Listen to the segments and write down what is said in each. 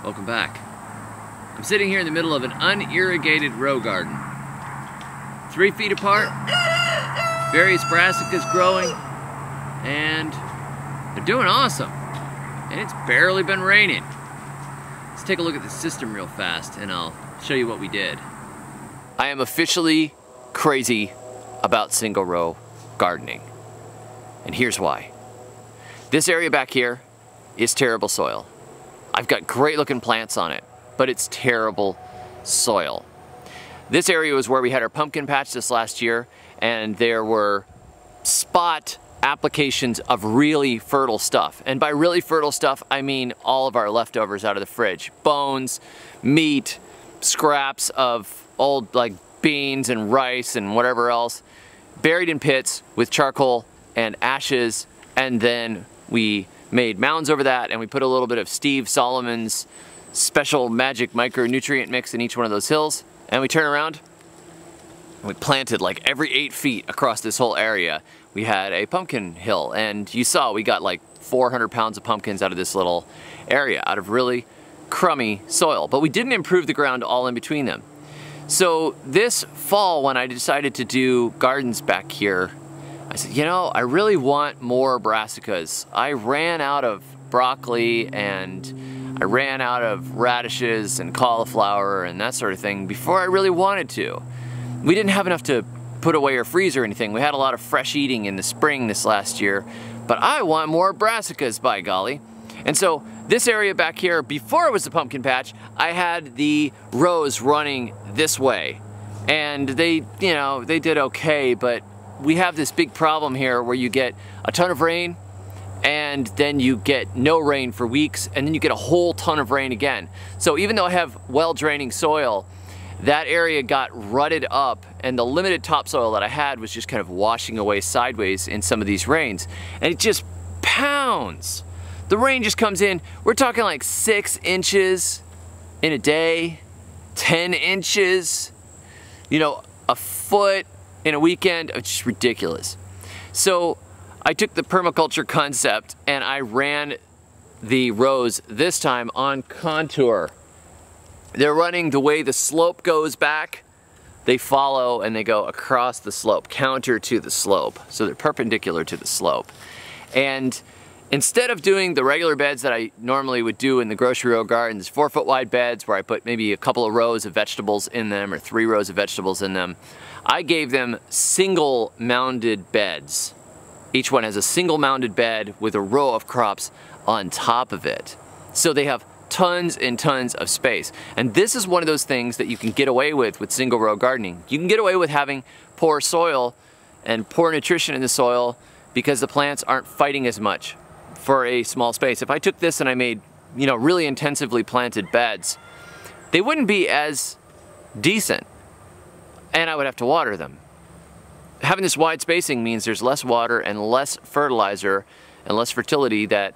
Welcome back. I'm sitting here in the middle of an unirrigated row garden. 3 feet apart, various brassicas growing, and they're doing awesome. And it's barely been raining. Let's take a look at the system real fast and I'll show you what we did. I am officially crazy about single row gardening. And here's why. This area back here is terrible soil. I've got great looking plants on it, but it's terrible soil. This area was where we had our pumpkin patch this last year, and there were spot applications of really fertile stuff. And by really fertile stuff, I mean all of our leftovers out of the fridge. Bones, meat, scraps of old like beans and rice and whatever else, buried in pits with charcoal and ashes, and then we made mounds over that, and we put a little bit of Steve Solomon's special magic micronutrient mix in each one of those hills, and we turn around and we planted like every 8 feet across this whole area. We had a pumpkin hill, and you saw we got like 400 pounds of pumpkins out of this little area, out of really crummy soil, but we didn't improve the ground all in between them. So this fall, when I decided to do gardens back here, I said, you know, I really want more brassicas. I ran out of broccoli and I ran out of radishes and cauliflower and that sort of thing before I really wanted to. We didn't have enough to put away or freeze or anything. We had a lot of fresh eating in the spring this last year, but I want more brassicas, by golly. And so this area back here, before it was the pumpkin patch, I had the rows running this way. And they, you know, they did okay, but we have this big problem here where you get a ton of rain and then you get no rain for weeks and then you get a whole ton of rain again. So even though I have well-draining soil, that area got rutted up and the limited topsoil that I had was just kind of washing away sideways in some of these rains. And it just pounds. The rain just comes in, we're talking like 6 inches in a day, 10 inches, you know, a foot in a weekend. It's just ridiculous. So I took the permaculture concept and I ran the rows this time on contour. They're running the way the slope goes back. They follow and they go across the slope, counter to the slope. So they're perpendicular to the slope. And instead of doing the regular beds that I normally would do in the grocery row gardens, 4-foot wide beds where I put maybe a couple of rows of vegetables in them or 3 rows of vegetables in them, I gave them single mounded beds. Each one has a single mounded bed with a row of crops on top of it. So they have tons and tons of space. And this is one of those things that you can get away with single row gardening. You can get away with having poor soil and poor nutrition in the soil because the plants aren't fighting as much for a small space. If I took this and I made, you know, really intensively planted beds, they wouldn't be as decent. And I would have to water them. Having this wide spacing means there's less water and less fertilizer and less fertility that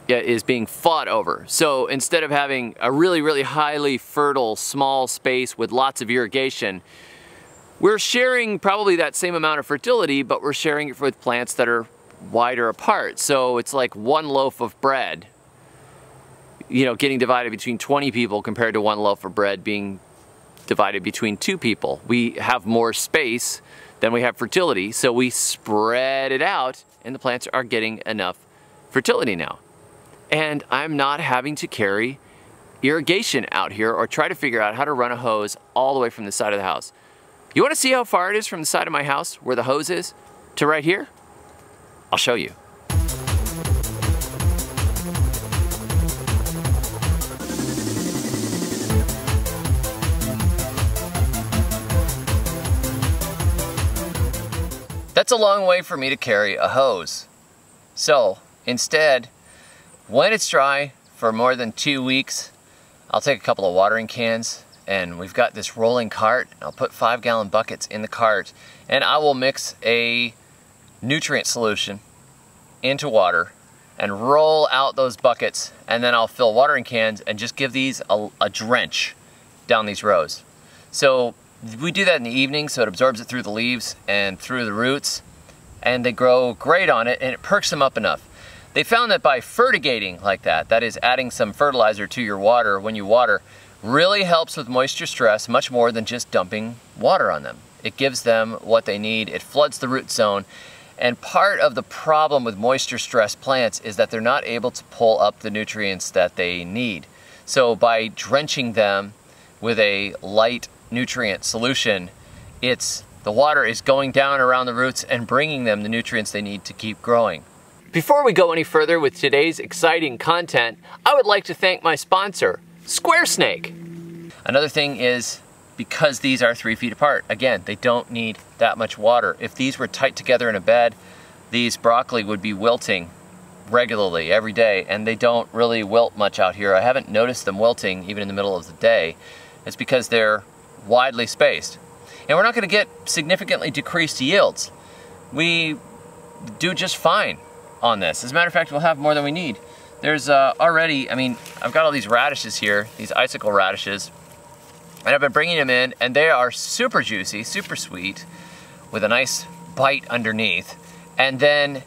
is being fought over. So instead of having a really, really highly fertile small space with lots of irrigation, we're sharing probably that same amount of fertility, but we're sharing it with plants that are wider apart. So it's like 1 loaf of bread, you know, getting divided between 20 people compared to 1 loaf of bread being divided between 2 people. We have more space than we have fertility, so we spread it out and the plants are getting enough fertility now. And I'm not having to carry irrigation out here or try to figure out how to run a hose all the way from the side of the house. You want to see how far it is from the side of my house where the hose is to right here? I'll show you. That's a long way for me to carry a hose. So instead, when it's dry for more than 2 weeks, I'll take a couple of watering cans and we've got this rolling cart. I'll put 5-gallon buckets in the cart and I will mix a nutrient solution into water and roll out those buckets, and then I'll fill watering cans and just give these a drench down these rows. So we do that in the evening so it absorbs it through the leaves and through the roots, and they grow great on it and it perks them up enough. They found that by fertigating like that is adding some fertilizer to your water when you water, really helps with moisture stress much more than just dumping water on them. It gives them what they need, it floods the root zone, and part of the problem with moisture stressed plants is that they're not able to pull up the nutrients that they need. So by drenching them with a light nutrient solution, the water is going down around the roots and bringing them the nutrients they need to keep growing. Before we go any further with today's exciting content, I would like to thank my sponsor, Squaresnake. Another thing is, because these are 3 feet apart, again, they don't need that much water. If these were tight together in a bed, these broccoli would be wilting regularly every day, and they don't really wilt much out here. I haven't noticed them wilting even in the middle of the day. It's because they're widely spaced. And we're not going to get significantly decreased yields. We do just fine on this. As a matter of fact, we'll have more than we need. There's already, I've got all these radishes here, these icicle radishes, and I've been bringing them in, and they are super juicy, super sweet, with a nice bite underneath. And then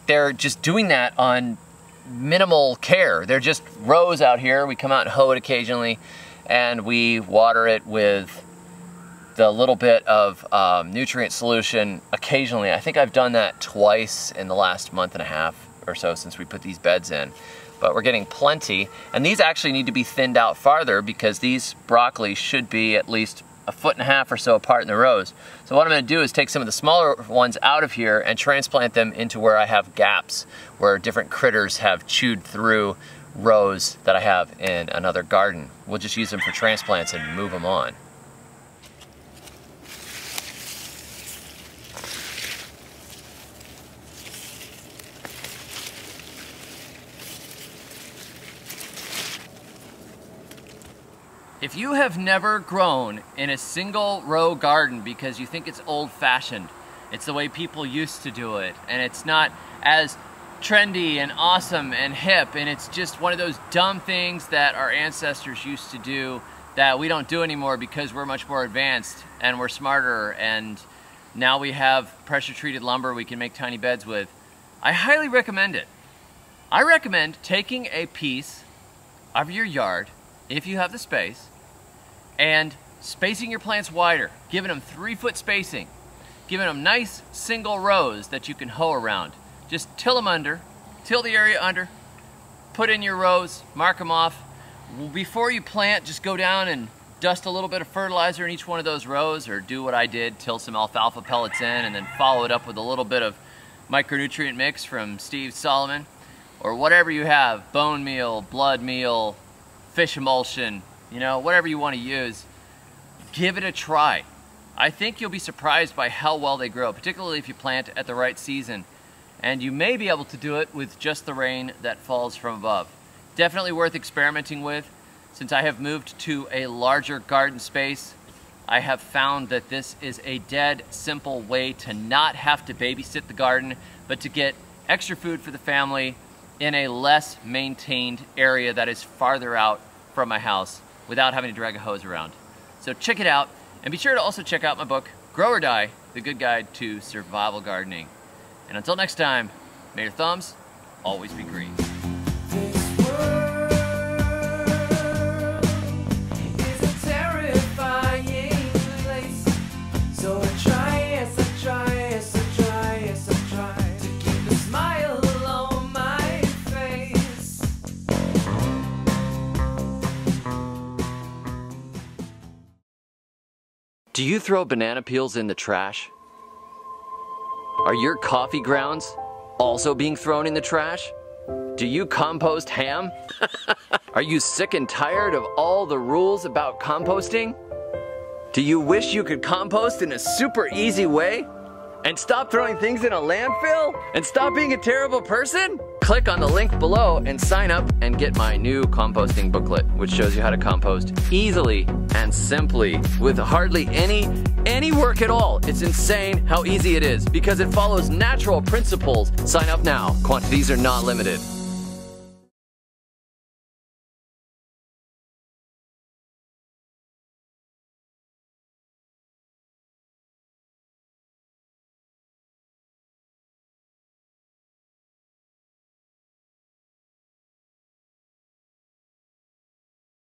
they're just doing that on minimal care. They're just rows out here. We come out and hoe it occasionally, and we water it with the little bit of nutrient solution occasionally. I think I've done that twice in the last month and a half or so since we put these beds in. But we're getting plenty, and these actually need to be thinned out farther because these broccoli should be at least 1.5 feet or so apart in the rows. So what I'm going to do is take some of the smaller ones out of here and transplant them into where I have gaps, where different critters have chewed through rows that I have in another garden. We'll just use them for transplants and move them on. If you have never grown in a single row garden because you think it's old-fashioned, it's the way people used to do it, and it's not as trendy and awesome and hip, and it's just one of those dumb things that our ancestors used to do that we don't do anymore because we're much more advanced and we're smarter, and now we have pressure-treated lumber we can make tiny beds with, I highly recommend it. I recommend taking a piece of your yard, if you have the space, and spacing your plants wider, giving them 3-foot spacing, giving them nice single rows that you can hoe around. Just till them under, till the area under, put in your rows, mark them off. Before you plant, just go down and dust a little bit of fertilizer in each one of those rows, or do what I did, till some alfalfa pellets in, and then follow it up with a little bit of micronutrient mix from Steve Solomon, or whatever you have, bone meal, blood meal, fish emulsion, you know, whatever you want to use. Give it a try. I think you'll be surprised by how well they grow, particularly if you plant at the right season. And you may be able to do it with just the rain that falls from above. Definitely worth experimenting with. Since I have moved to a larger garden space, I have found that this is a dead simple way to not have to babysit the garden, but to get extra food for the family in a less maintained area that is farther out from my house without having to drag a hose around. So check it out, and be sure to also check out my book, Grow or Die, The Good Guide to Survival Gardening. And until next time, may your thumbs always be green. Do you throw banana peels in the trash? Are your coffee grounds also being thrown in the trash? Do you compost ham? Are you sick and tired of all the rules about composting? Do you wish you could compost in a super easy way? And stop throwing things in a landfill? And stop being a terrible person? Click on the link below and sign up and get my new composting booklet, which shows you how to compost easily and simply with hardly any work at all. It's insane how easy it is because it follows natural principles. Sign up now. Quantities are not limited.